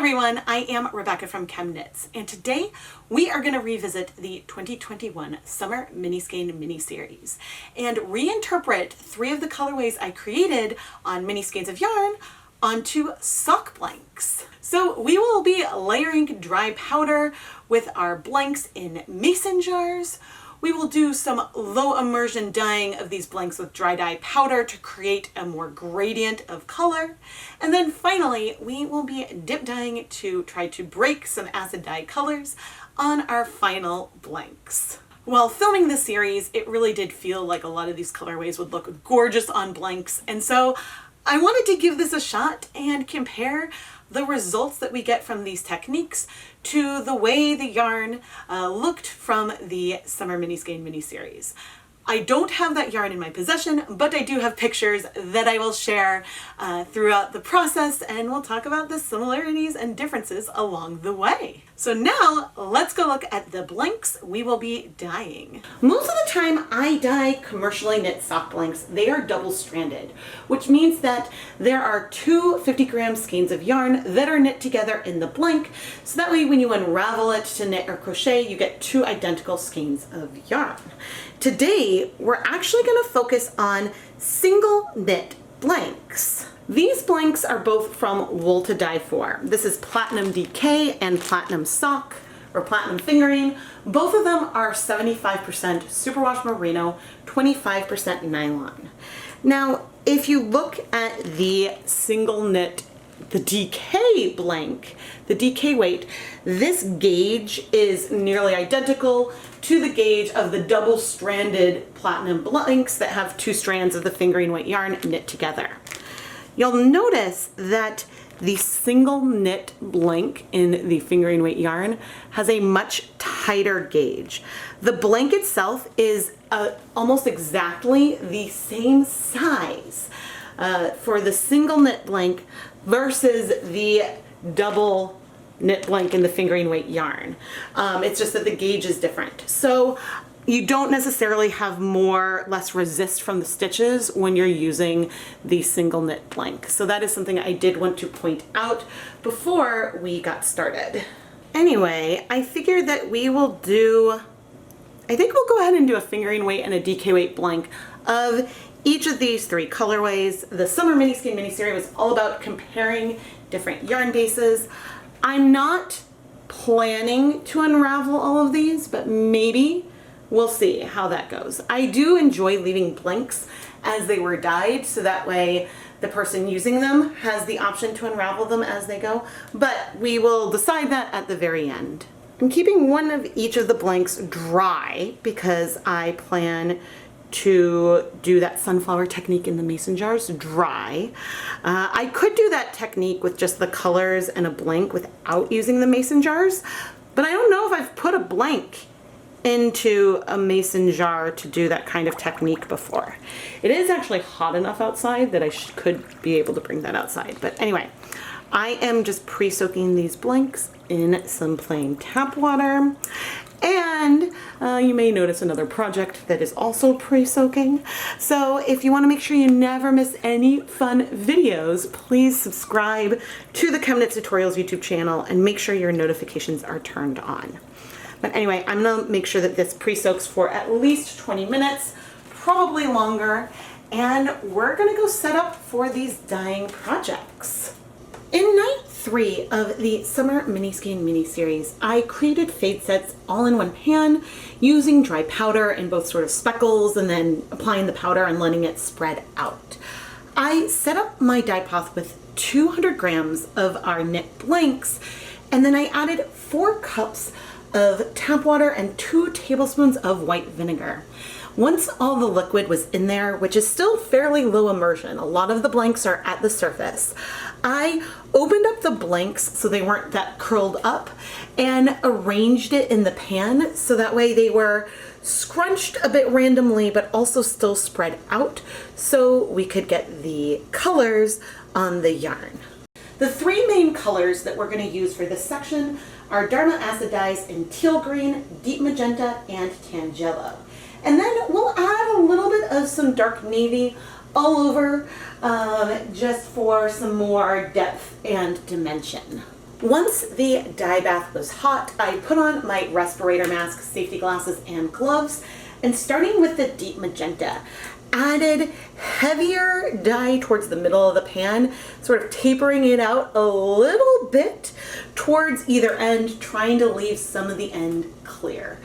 everyone, I am Rebecca from ChemKnits, and today we are going to revisit the 2021 Summer Mini Skein mini-series and reinterpret 3 of the colorways I created on mini skeins of yarn onto sock blanks. So we will be layering dry powder with our blanks in mason jars. We will do some low immersion dyeing of these blanks with dry dye powder to create a more gradient of color. And then finally, we will be dip dyeing to try to break some acid dye colors on our final blanks. While filming this series, it really did feel like a lot of these colorways would look gorgeous on blanks. And so I wanted to give this a shot and compare the results that we get from these techniques to the way the yarn looked from the Summer Mini Skein mini-series. I don't have that yarn in my possession, but I do have pictures that I will share throughout the process, and we'll talk about the similarities and differences along the way. So now let's go look at the blanks we will be dyeing. Most of the time I dye commercially knit sock blanks. They are double-stranded, which means that there are 2 50-gram skeins of yarn that are knit together in the blank, so that way when you unravel it to knit or crochet, you get 2 identical skeins of yarn. Today, we're actually going to focus on single knit blanks. These blanks are both from Wool to Dye For. This is Platinum DK and Platinum Sock, or Platinum Fingering. Both of them are 75% superwash merino, 25% nylon. Now, if you look at the single knit, the DK blank, the DK weight, this gauge is nearly identical to the gauge of the double-stranded platinum blanks that have 2 strands of the fingering weight yarn knit together. You'll notice that the single knit blank in the fingering weight yarn has a much tighter gauge. The blank itself is almost exactly the same size for the single knit blank versus the double knit blank in the fingering weight yarn. It's just that the gauge is different. So you don't necessarily have less resist from the stitches when you're using the single knit blank. So that is something I did want to point out before we got started. Anyway, I figured that we'll go ahead and do a fingering weight and a DK weight blank of each of these 3 colorways. The Summer Mini Skein mini-series was all about comparing different yarn bases. I'm not planning to unravel all of these, but maybe we'll see how that goes. I do enjoy leaving blanks as they were dyed, so that way the person using them has the option to unravel them as they go, but we will decide that at the very end. I'm keeping one of each of the blanks dry because I plan to do that sunflower technique in the mason jars dry. I could do that technique with just the colors and a blank without using the mason jars, but I don't know if I've put a blank into a mason jar to do that kind of technique before. It is actually hot enough outside that I could be able to bring that outside. But anyway, I am just pre-soaking these blanks in some plain tap water. And you may notice another project that is also pre-soaking. So if you want to make sure you never miss any fun videos, please subscribe to the ChemKnits Tutorials YouTube channel and make sure your notifications are turned on. But anyway, I'm going to make sure that this pre-soaks for at least 20 minutes, probably longer, and we're going to go set up for these dyeing projects. In night 3 of the Summer Mini Skein mini-series, I created fade sets all in one pan using dry powder in both sort of speckles and then applying the powder and letting it spread out. I set up my dye pot with 200 grams of our knit blanks, and then I added 4 cups of tap water and 2 tablespoons of white vinegar. Once all the liquid was in there, which is still fairly low immersion, a lot of the blanks are at the surface, I opened up the blanks so they weren't that curled up and arranged it in the pan so that way they were scrunched a bit randomly but also still spread out so we could get the colors on the yarn. The 3 main colors that we're going to use for this section are Dharma acid dyes in teal green, deep magenta, and Tangelo. And then we'll add a little bit of some dark navy all over just for some more depth and dimension. Once the dye bath was hot, I put on my respirator mask, safety glasses, and gloves, and starting with the deep magenta, added heavier dye towards the middle of the pan, sort of tapering it out a little bit towards either end, trying to leave some of the end clear.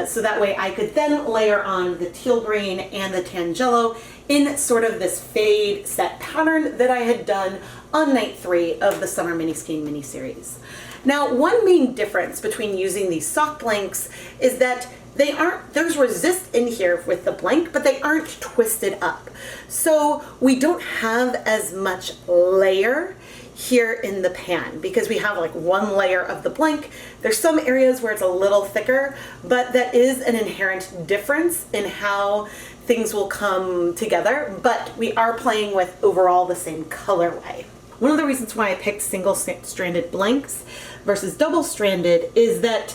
So that way I could then layer on the teal green and the Tangelo in sort of this fade set pattern that I had done on night 3 of the Summer Mini Skein mini series. Now, one main difference between using these sock blanks is that there's resist in here with the blank, but they aren't twisted up. So we don't have as much layer here in the pan because we have like one layer of the blank. There's some areas where it's a little thicker, but that is an inherent difference in how things will come together, but we are playing with overall the same colorway. One of the reasons why I picked single-stranded blanks versus double-stranded is that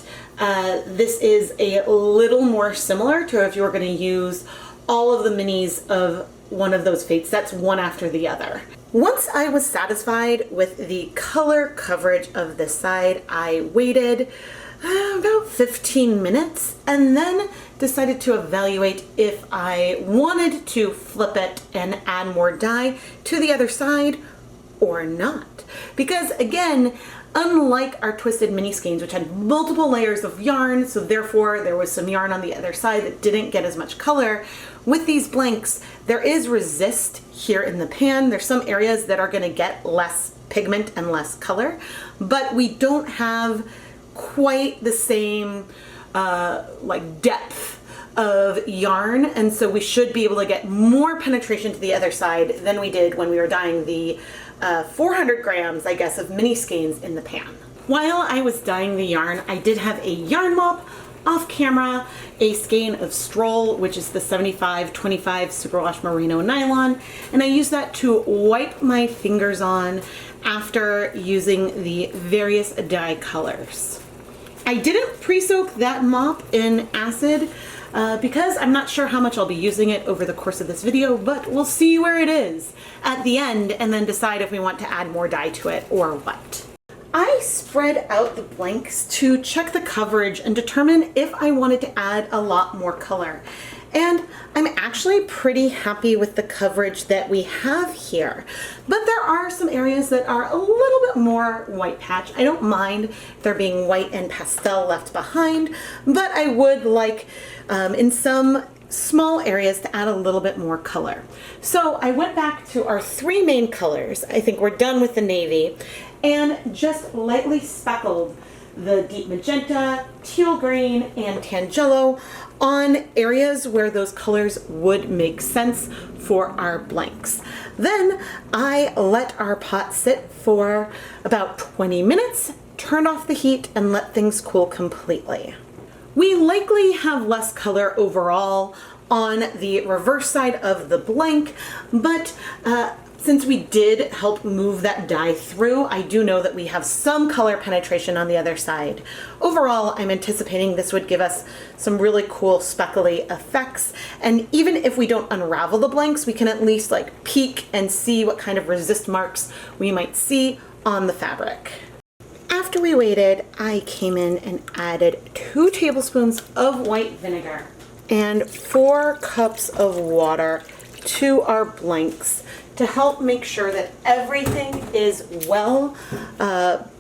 this is a little more similar to if you were going to use all of the minis of one of those fade sets, one after the other. Once I was satisfied with the color coverage of this side, I waited about 15 minutes and then decided to evaluate if I wanted to flip it and add more dye to the other side or not. Because again, unlike our twisted mini skeins, which had multiple layers of yarn, so therefore there was some yarn on the other side that didn't get as much color, with these blanks, there is resist here in the pan. There's some areas that are gonna get less pigment and less color, but we don't have quite the same like depth of yarn, and so we should be able to get more penetration to the other side than we did when we were dyeing the 400 grams, I guess, of mini skeins in the pan. While I was dyeing the yarn, I did have a Yarn Mop off camera, a skein of Stroll, which is the 75-25 superwash merino nylon, and I used that to wipe my fingers on after using the various dye colors. I didn't pre-soak that mop in acid because I'm not sure how much I'll be using it over the course of this video, but we'll see where it is at the end and then decide if we want to add more dye to it or what. I spread out the blanks to check the coverage and determine if I wanted to add a lot more color. And I'm actually pretty happy with the coverage that we have here. But there are some areas that are a little bit more white patch. I don't mind there being white and pastel left behind, but I would like in some small areas to add a little bit more color. So I went back to our 3 main colors. I think we're done with the navy, and just lightly speckled the deep magenta, teal green, and Tangelo on areas where those colors would make sense for our blanks. Then I let our pot sit for about 20 minutes, turned off the heat, and let things cool completely. We likely have less color overall on the reverse side of the blank, but since we did help move that dye through, I do know that we have some color penetration on the other side. Overall, I'm anticipating this would give us some really cool speckly effects, and even if we don't unravel the blanks, we can at least like peek and see what kind of resist marks we might see on the fabric. After we waited, I came in and added 2 tablespoons of white vinegar and 4 cups of water to our blanks to help make sure that everything is well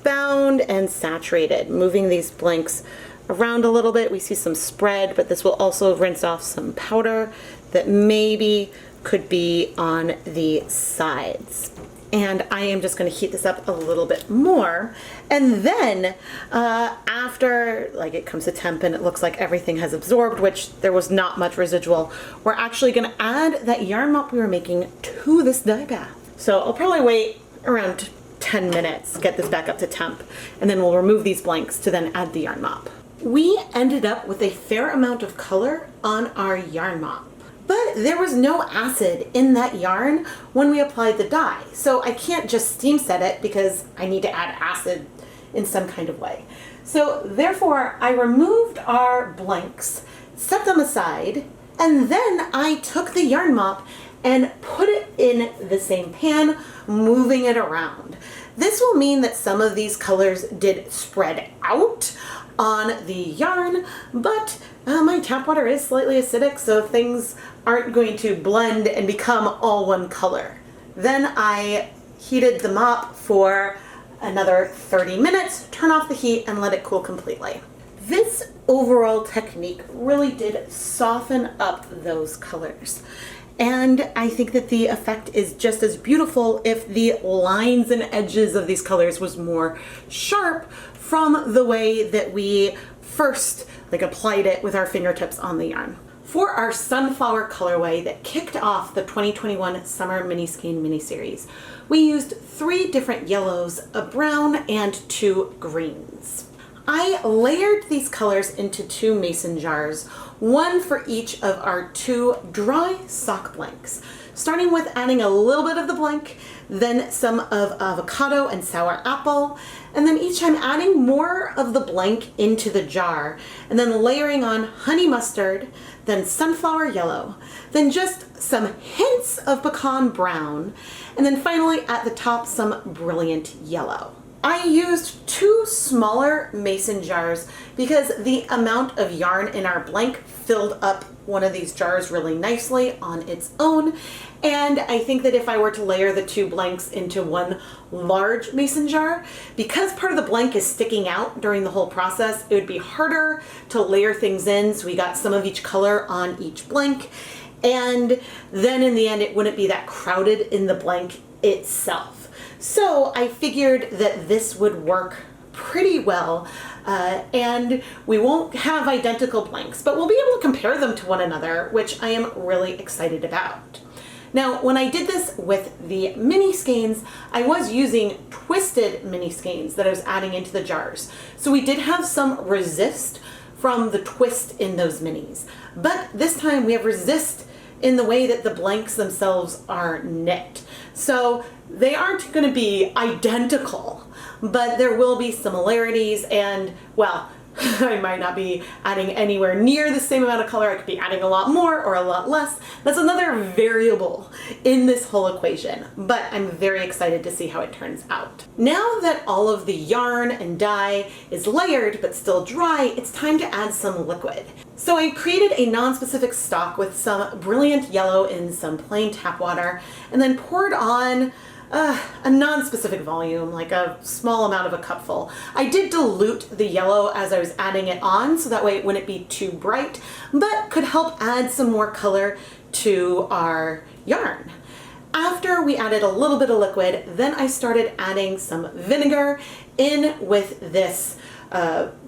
bound and saturated. Moving these blanks around a little bit, we see some spread, but this will also rinse off some powder that maybe could be on the sides. And I am just going to heat this up a little bit more, and then after like it comes to temp and it looks like everything has absorbed, which there was not much residual, we're actually going to add that yarn mop we were making to this dye bath. So I'll probably wait around 10 minutes, get this back up to temp, and then we'll remove these blanks to then add the yarn mop. We ended up with a fair amount of color on our yarn mop. But there was no acid in that yarn when we applied the dye. So I can't just steam set it because I need to add acid in some kind of way. So therefore I removed our blanks, set them aside, and then I took the yarn mop and put it in the same pan, moving it around. This will mean that some of these colors did spread out on the yarn, but my tap water is slightly acidic, so things aren't going to blend and become all one color. Then I heated the mop for another 30 minutes, turn off the heat, and let it cool completely. This overall technique really did soften up those colors. And I think that the effect is just as beautiful if the lines and edges of these colors was more sharp from the way that we first applied it with our fingertips on the yarn. For our sunflower colorway that kicked off the 2021 Summer Mini Skein mini series, we used 3 different yellows, a brown, and 2 greens. I layered these colors into 2 mason jars, one for each of our 2 dry sock blanks, starting with adding a little bit of the blank, then some of avocado and sour apple, and then each time adding more of the blank into the jar, and then layering on honey mustard, then sunflower yellow, then just some hints of pecan brown, and then finally at the top some brilliant yellow. I used 2 smaller mason jars because the amount of yarn in our blank filled up one of these jars really nicely on its own, and I think that if I were to layer the 2 blanks into one large mason jar, because part of the blank is sticking out during the whole process, it would be harder to layer things in, so we got some of each color on each blank, and then in the end it wouldn't be that crowded in the blank itself. So I figured that this would work pretty well, and we won't have identical blanks, but we'll be able to compare them to one another, which I am really excited about. Now, when I did this with the mini skeins, I was using twisted mini skeins that I was adding into the jars. So we did have some resist from the twist in those minis, but this time we have resist in the way that the blanks themselves are knit. So they aren't going to be identical, but there will be similarities, and well, I might not be adding anywhere near the same amount of color. I could be adding a lot more or a lot less. That's another variable in this whole equation, but I'm very excited to see how it turns out. Now that all of the yarn and dye is layered but still dry, it's time to add some liquid. So I created a non-specific stock with some brilliant yellow in some plain tap water, and then poured on a non-specific volume, like a small amount of a cupful. I did dilute the yellow as I was adding it on, so that way it wouldn't be too bright, but could help add some more color to our yarn. After we added a little bit of liquid, then I started adding some vinegar in with this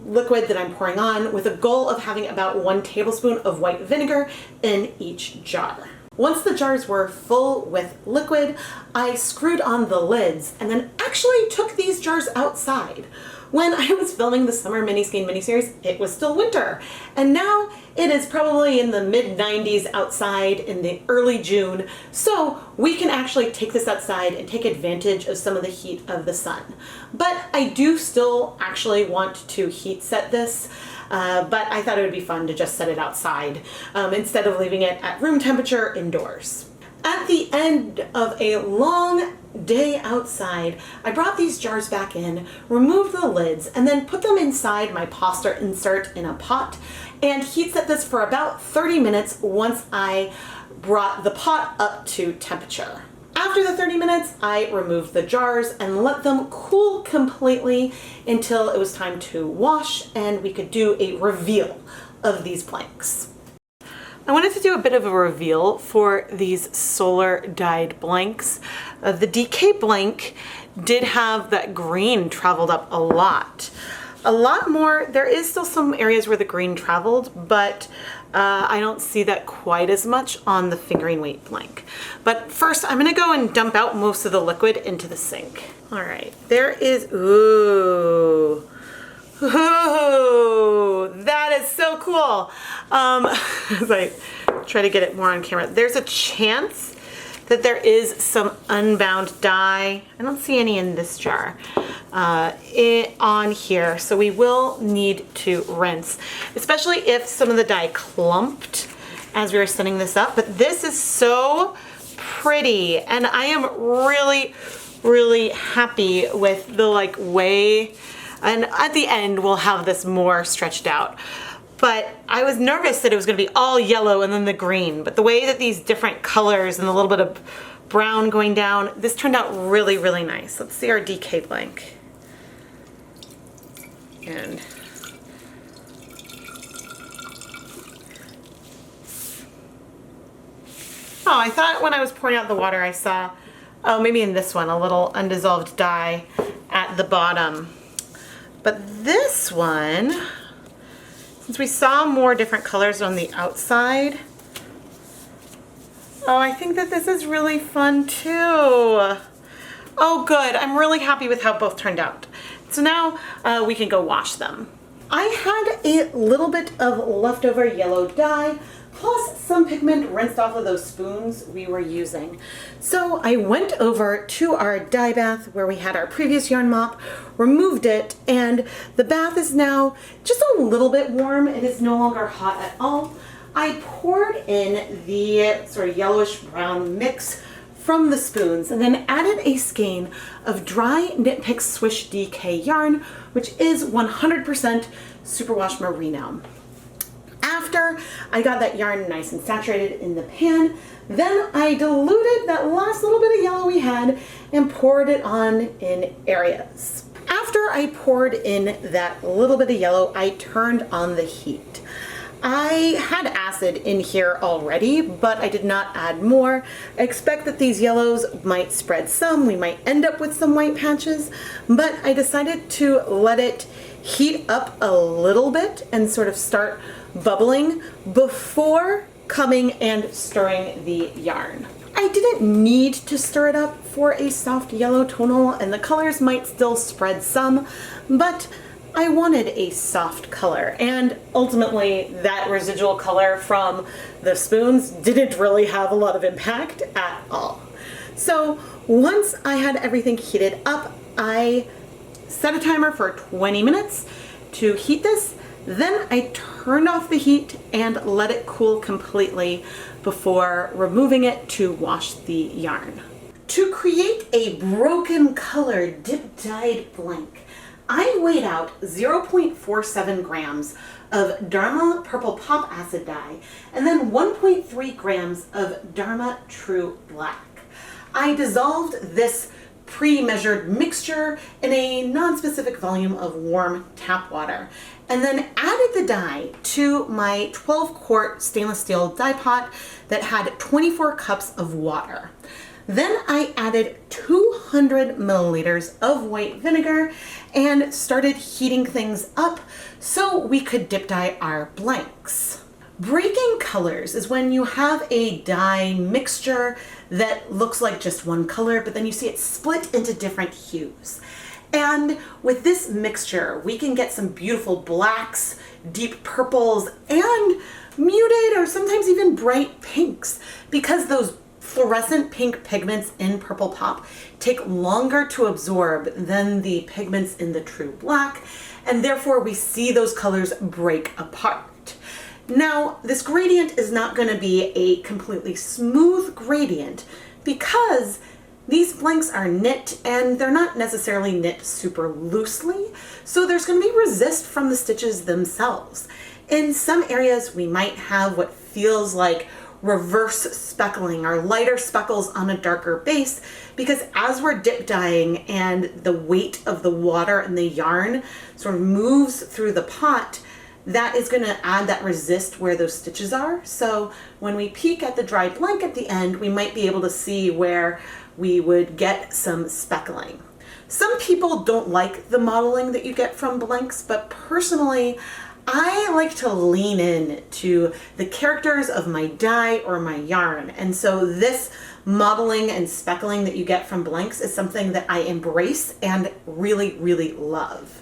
liquid that I'm pouring on, with a goal of having about 1 tablespoon of white vinegar in each jar. Once the jars were full with liquid, I screwed on the lids and then actually took these jars outside. When I was filming the Summer Mini Skein miniseries, it was still winter, and now it is probably in the mid-90s outside in the early June, so we can actually take this outside and take advantage of some of the heat of the sun. But I do still actually want to heat set this, but I thought it would be fun to just set it outside instead of leaving it at room temperature indoors. At the end of a long day outside, I brought these jars back in, removed the lids, and then put them inside my pasta insert in a pot and heat set this for about 30 minutes once I brought the pot up to temperature. After the 30 minutes, I removed the jars and let them cool completely until it was time to wash and we could do a reveal of these blanks. I wanted to do a bit of a reveal for these solar dyed blanks. The DK blank did have that green traveled up a lot. A lot more. There is still some areas where the green traveled, but I don't see that quite as much on the fingering weight blank. But first, I'm gonna go and dump out most of the liquid into the sink. All right, there is, ooh, that is so cool. As I try to get it more on camera, there's a chance that there is some unbound dye. I don't see any in this jar on here, so we will need to rinse, especially if some of the dye clumped as we were setting this up. But this is so pretty, and I am really really happy with the like way, and at the end we'll have this more stretched out. But I was nervous that it was gonna be all yellow and then the green, but the way that these different colors and a little bit of brown going down, this turned out really, really nice. Let's see our DK blank. And oh, I thought when I was pouring out the water I saw, oh, maybe in this one, a little undissolved dye at the bottom. But this one, since we saw more different colors on the outside, oh, I think that this is really fun too. Oh, good. I'm really happy with how both turned out. So now we can go wash them. I had a little bit of leftover yellow dye, plus some pigment rinsed off of those spoons we were using. So I went over to our dye bath where we had our previous Yarn Mop, removed it, and the bath is now just a little bit warm. It is no longer hot at all. I poured in the sort of yellowish brown mix from the spoons and then added a skein of dry Knit Picks Swish DK yarn, which is 100% superwash merino. After I got that yarn nice and saturated in the pan, then I diluted that last little bit of yellow we had and poured it on in areas. After I poured in that little bit of yellow, I turned on the heat. I had acid in here already, but I did not add more. I expect that these yellows might spread some. We might end up with some white patches, but I decided to let it heat up a little bit and sort of start bubbling before coming and stirring the yarn. I didn't need to stir it up for a soft yellow tonal, and the colors might still spread some, but I wanted a soft color, and ultimately that residual color from the spoons didn't really have a lot of impact at all. So once I had everything heated up, I set a timer for 20 minutes to heat this. Then I turned off the heat and let it cool completely before removing it to wash the yarn. To create a broken color dip dyed blank, I weighed out 0.47 grams of Dharma Purple Pop Acid dye and then 1.3 grams of Dharma True Black. I dissolved this pre-measured mixture in a non-specific volume of warm tap water and then added the dye to my 12-quart stainless steel dye pot that had 24 cups of water. Then I added 200 milliliters of white vinegar and started heating things up so we could dip dye our blanks. Breaking colors is when you have a dye mixture that looks like just one color, but then you see it split into different hues. And with this mixture, we can get some beautiful blacks, deep purples, and muted or sometimes even bright pinks, because those fluorescent pink pigments in Purple Pop take longer to absorb than the pigments in the True Black, and therefore we see those colors break apart. Now, this gradient is not going to be a completely smooth gradient because these blanks are knit and they're not necessarily knit super loosely, so there's going to be resist from the stitches themselves. In some areas, we might have what feels like reverse speckling or lighter speckles on a darker base, because as we're dip dyeing and the weight of the water and the yarn sort of moves through the pot, that is going to add that resist where those stitches are. So when we peek at the dried blank at the end, we might be able to see where we would get some speckling. Some people don't like the modeling that you get from blanks, but personally, I like to lean in to the characters of my dye or my yarn. And so this modeling and speckling that you get from blanks is something that I embrace and really, really love.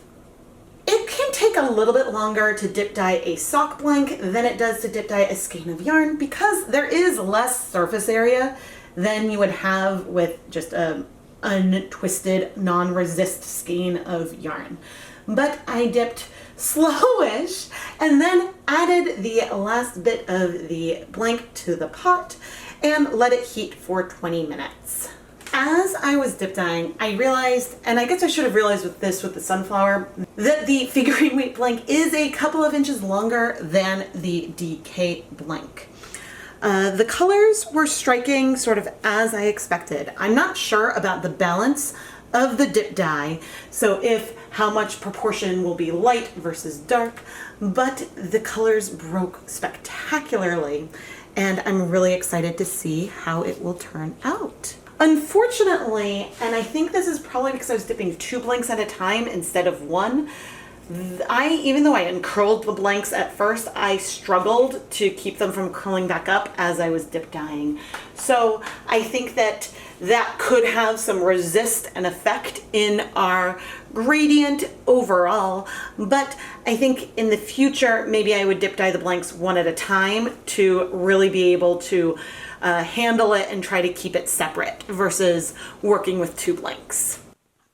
It can take a little bit longer to dip dye a sock blank than it does to dip dye a skein of yarn because there is less surface area than you would have with just a untwisted, non-resist skein of yarn. But I dipped slowish and then added the last bit of the blank to the pot and let it heat for 20 minutes. As I was dip dyeing, I realized, and I guess I should have realized with this, with the sunflower, that the figurine weight blank is a couple of inches longer than the DK blank. The colors were striking sort of as I expected. I'm not sure about the balance of the dip dye, so if how much proportion will be light versus dark, but the colors broke spectacularly, and I'm really excited to see how it will turn out. Unfortunately, and I think this is probably because I was dipping 2 blanks at a time instead of 1, even though I uncurled the blanks at first, I struggled to keep them from curling back up as I was dip dyeing. So I think that could have some resist and effect in our gradient overall, but I think in the future maybe I would dip dye the blanks 1 at a time to really be able to handle it and try to keep it separate versus working with 2 blanks.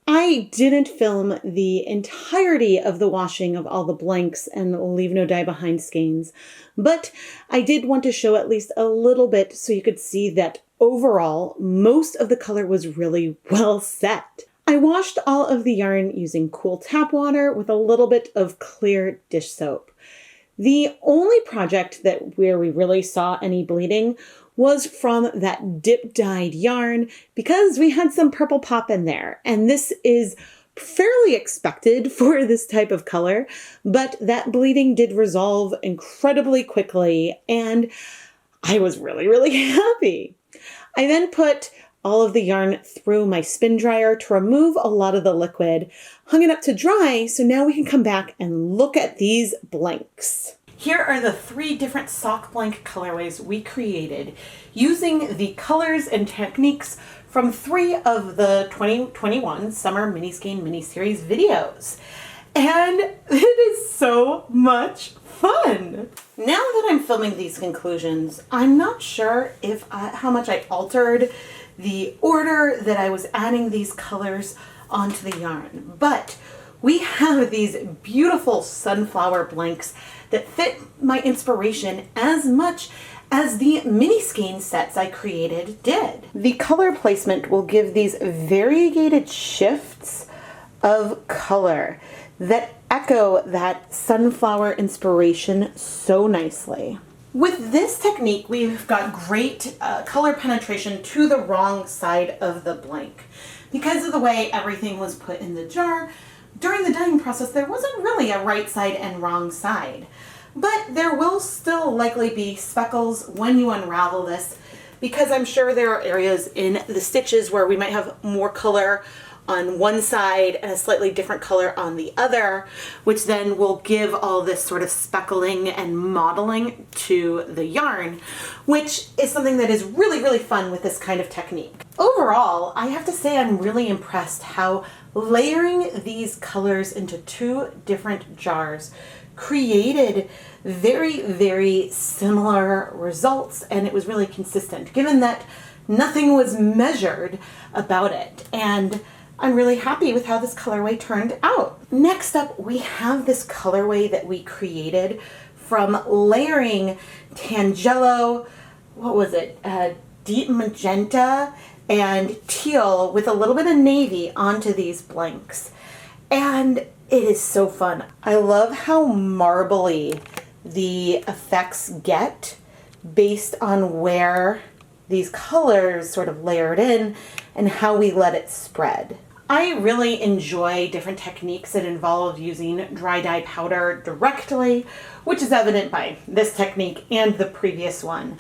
I didn't film the entirety of the washing of all the blanks and leave no dye behind skeins, but I did want to show at least a little bit so you could see that overall, most of the color was really well set. I washed all of the yarn using cool tap water with a little bit of clear dish soap. The only project where we really saw any bleeding was from that dip dyed yarn because we had some purple pop in there. And this is fairly expected for this type of color, but that bleeding did resolve incredibly quickly and I was really, really happy. I then put all of the yarn through my spin dryer to remove a lot of the liquid, hung it up to dry, so now we can come back and look at these blanks. Here are the 3 different sock blank colorways we created using the colors and techniques from 3 of the 2021 Summer Mini Skein Mini-Series videos. And it is so much fun! Now that I'm filming these conclusions, I'm not sure how much I altered the order that I was adding these colors onto the yarn, but we have these beautiful sunflower blanks that fit my inspiration as much as the mini skein sets I created did. The color placement will give these variegated shifts of color that echo that sunflower inspiration so nicely. With this technique, we've got great color penetration to the wrong side of the blank. Because of the way everything was put in the jar, during the dyeing process, there wasn't really a right side and wrong side. But there will still likely be speckles when you unravel this, because I'm sure there are areas in the stitches where we might have more color on one side and a slightly different color on the other, which then will give all this sort of speckling and modeling to the yarn, which is something that is really, really fun with this kind of technique. Overall, I have to say I'm really impressed how layering these colors into 2 different jars created very, very similar results, and it was really consistent, given that nothing was measured about it. And I'm really happy with how this colorway turned out. Next up, we have this colorway that we created from layering Tangelo, what was it, deep magenta and teal with a little bit of navy onto these blanks. And it is so fun. I love how marbly the effects get based on where these colors sort of layered in and how we let it spread. I really enjoy different techniques that involve using dry dye powder directly, which is evident by this technique and the previous one.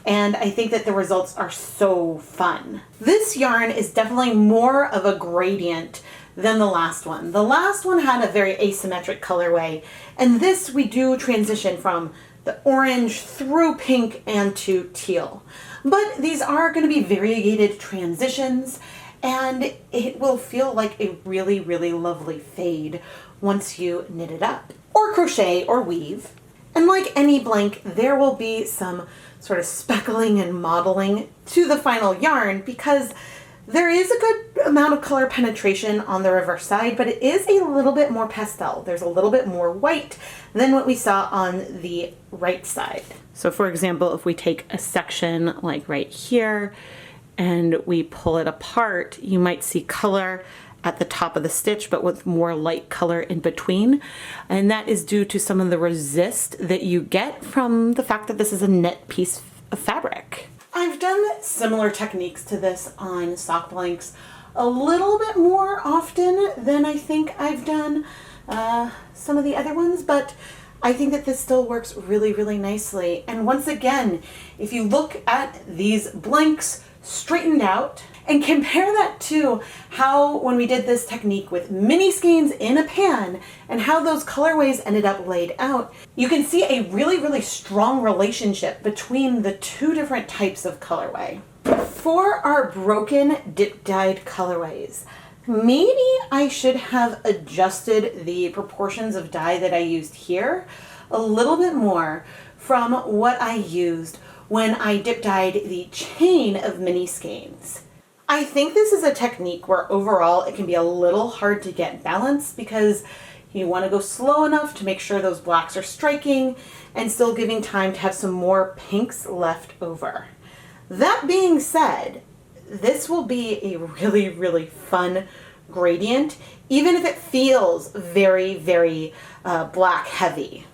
And I think that the results are so fun. This yarn is definitely more of a gradient than the last one. The last one had a very asymmetric colorway, and this we do transition from the orange through pink and to teal. But these are going to be variegated transitions, and it will feel like a really, really lovely fade once you knit it up, or crochet or weave. And like any blank, there will be some sort of speckling and modeling to the final yarn because there is a good amount of color penetration on the reverse side, but it is a little bit more pastel. There's a little bit more white than what we saw on the right side. So for example, if we take a section like right here, and we pull it apart, you might see color at the top of the stitch, but with more light color in between. And that is due to some of the resist that you get from the fact that this is a knit piece of fabric. I've done similar techniques to this on sock blanks a little bit more often than I think I've done some of the other ones, but I think that this still works really, really nicely. And once again, if you look at these blanks straightened out and compare that to how when we did this technique with mini skeins in a pan and how those colorways ended up laid out, you can see a really, really strong relationship between the two different types of colorway. For our broken dip dyed colorways, maybe I should have adjusted the proportions of dye that I used here a little bit more from what I used when I dip dyed the chain of mini skeins. I think this is a technique where overall it can be a little hard to get balance because you want to go slow enough to make sure those blacks are striking and still giving time to have some more pinks left over. That being said, this will be a really, really fun gradient, even if it feels very, very black heavy.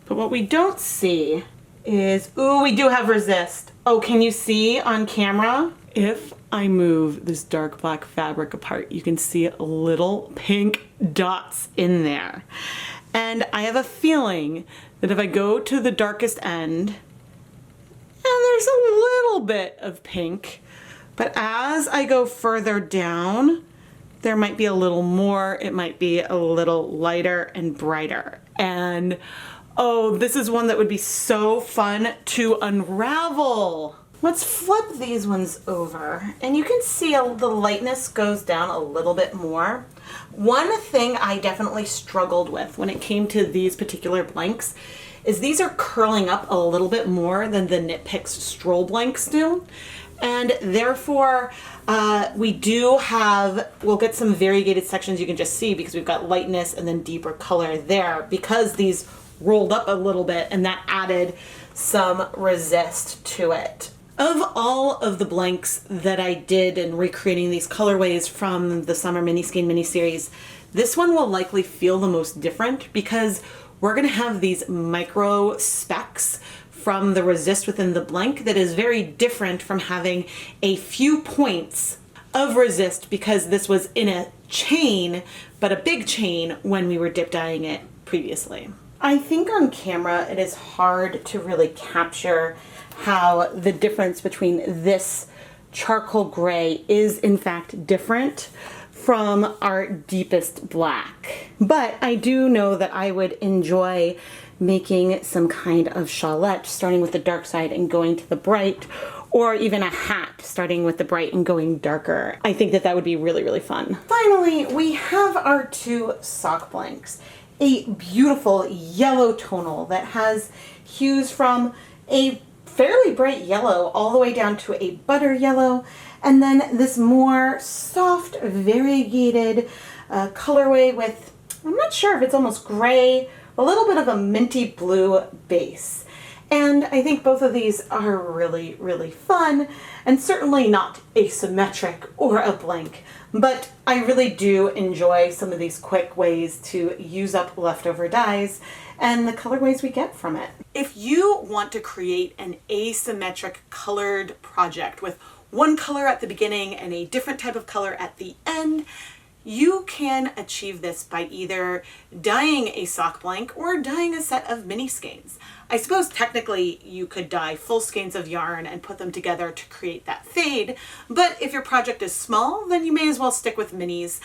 But what we don't see is, ooh, we do have resist. Oh, can you see on camera? If I move this dark black fabric apart, you can see little pink dots in there. And I have a feeling that if I go to the darkest end, and there's a little bit of pink, but as I go further down, there might be a little more, it might be a little lighter and brighter. And oh, this is one that would be so fun to unravel. Let's flip these ones over and you can see the lightness goes down a little bit more. One thing I definitely struggled with when it came to these particular blanks is these are curling up a little bit more than the Knit Picks stroll blanks do. And therefore, we'll get some variegated sections you can just see because we've got lightness and then deeper color there because these rolled up a little bit and that added some resist to it. Of all of the blanks that I did in recreating these colorways from the Summer Mini Skein mini series, this one will likely feel the most different because we're going to have these micro specks from the resist within the blank that is very different from having a few points of resist because this was in a chain, but a big chain when we were dip dyeing it previously. I think on camera it is hard to really capture how the difference between this charcoal gray is in fact different from our deepest black. But I do know that I would enjoy making some kind of chalette starting with the dark side and going to the bright, or even a hat starting with the bright and going darker. I think that that would be really, really fun. Finally, we have our two sock blanks. A beautiful yellow tonal that has hues from a fairly bright yellow all the way down to a butter yellow, and then this more soft variegated colorway with, I'm not sure if it's almost gray, a little bit of a minty blue base. And I think both of these are really, really fun and certainly not asymmetric or a blank, but I really do enjoy some of these quick ways to use up leftover dyes and the colorways we get from it. If you want to create an asymmetric colored project with one color at the beginning and a different type of color at the end, you can achieve this by either dyeing a sock blank or dyeing a set of mini skeins. I suppose technically you could dye full skeins of yarn and put them together to create that fade, but if your project is small, then you may as well stick with minis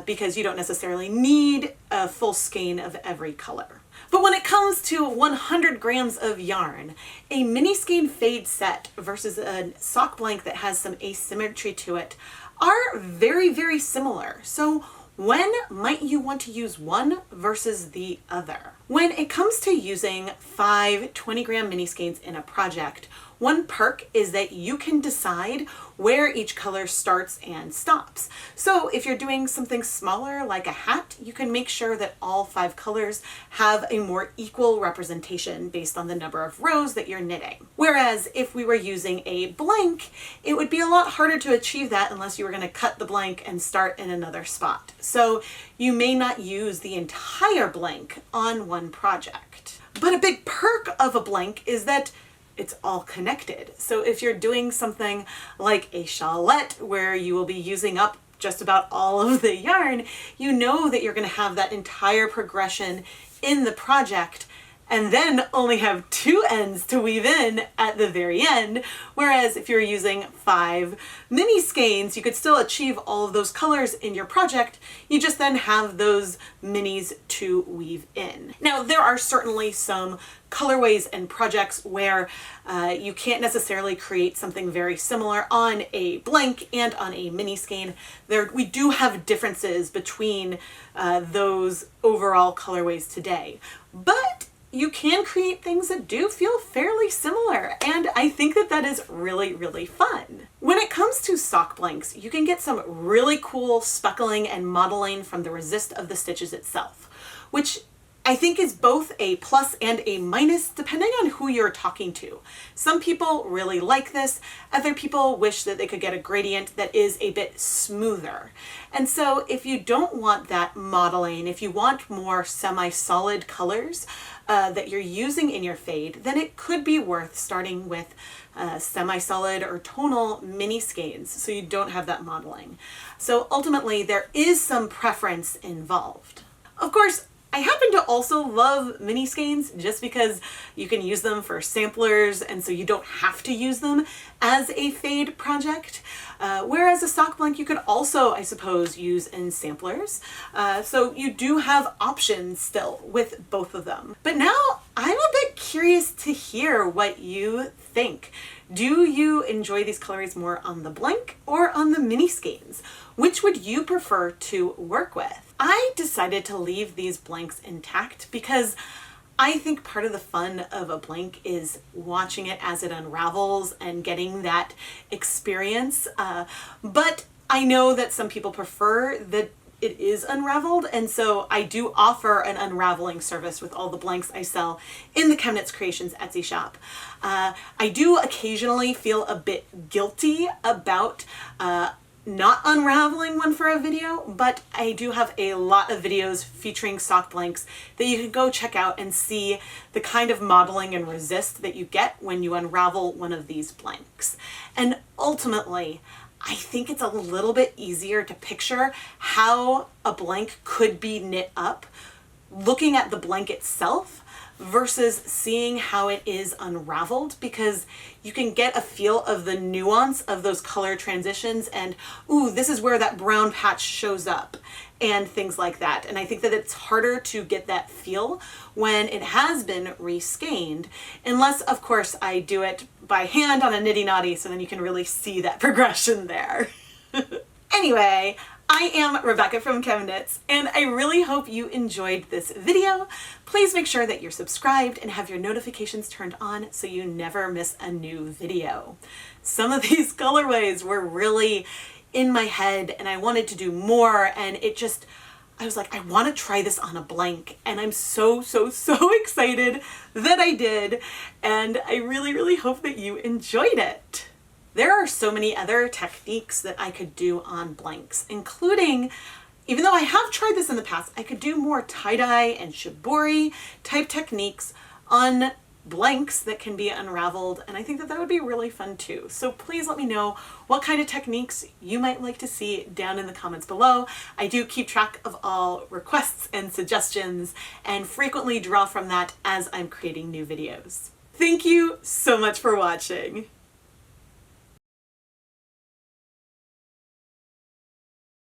because you don't necessarily need a full skein of every color. But when it comes to 100 grams of yarn, a mini skein fade set versus a sock blank that has some asymmetry to it are very, very similar. So when might you want to use one versus the other? When it comes to using 5 20-gram mini skeins in a project, One perk is that you can decide where each color starts and stops. So if you're doing something smaller like a hat, you can make sure that all 5 colors have a more equal representation based on the number of rows that you're knitting. Whereas if we were using a blank, it would be a lot harder to achieve that unless you were going to cut the blank and start in another spot. So you may not use the entire blank on one project. But a big perk of a blank is that it's all connected. So if you're doing something like a shawlette where you will be using up just about all of the yarn, you know that you're going to have that entire progression in the project and then only have 2 ends to weave in at the very end. Whereas if you're using 5 mini skeins, you could still achieve all of those colors in your project. You just then have those minis to weave in. Now, there are certainly some colorways and projects where you can't necessarily create something very similar on a blank and on a mini skein. We do have differences between those overall colorways today, but you can create things that do feel fairly similar, and I think that that is really, really fun. When it comes to sock blanks, you can get some really cool speckling and modeling from the resist of the stitches itself, which I think is both a plus and a minus depending on who you're talking to. Some people really like this, other people wish that they could get a gradient that is a bit smoother. And so if you don't want that modeling, if you want more semi-solid colors that you're using in your fade, then it could be worth starting with semi-solid or tonal mini skeins so you don't have that modeling. So ultimately there is some preference involved. Of course, I happen to also love mini skeins just because you can use them for samplers and so you don't have to use them as a fade project. Whereas a sock blank you could also, I suppose, use in samplers. So you do have options still with both of them. But now I'm a bit curious to hear what you think. Do you enjoy these colorways more on the blank or on the mini skeins? Which would you prefer to work with? I decided to leave these blanks intact because I think part of the fun of a blank is watching it as it unravels and getting that experience. But I know that some people prefer that it is unraveled, and so I do offer an unraveling service with all the blanks I sell in the ChemKnits Creations Etsy shop. I do occasionally feel a bit guilty about not unraveling one for a video, but I do have a lot of videos featuring sock blanks that you can go check out and see the kind of modeling and resist that you get when you unravel one of these blanks. And ultimately, I think it's a little bit easier to picture how a blank could be knit up looking at the blank itself versus seeing how it is unraveled, because you can get a feel of the nuance of those color transitions and, ooh, this is where that brown patch shows up and things like that. And I think that it's harder to get that feel when it has been reskeined, unless of course I do it by hand on a nitty naughty, so then you can really see that progression there. Anyway, I am Rebecca from ChemKnits, and I really hope you enjoyed this video. Please make sure that you're subscribed and have your notifications turned on so you never miss a new video. Some of these colorways were really in my head and I wanted to do more, and I was like, I want to try this on a blank, and I'm so excited that I did, and I really hope that you enjoyed it. There are so many other techniques that I could do on blanks, including, even though I have tried this in the past, I could do more tie-dye and shibori type techniques on blanks that can be unraveled, and I think that that would be really fun too. So please let me know what kind of techniques you might like to see down in the comments below. I do keep track of all requests and suggestions and frequently draw from that as I'm creating new videos. Thank you so much for watching.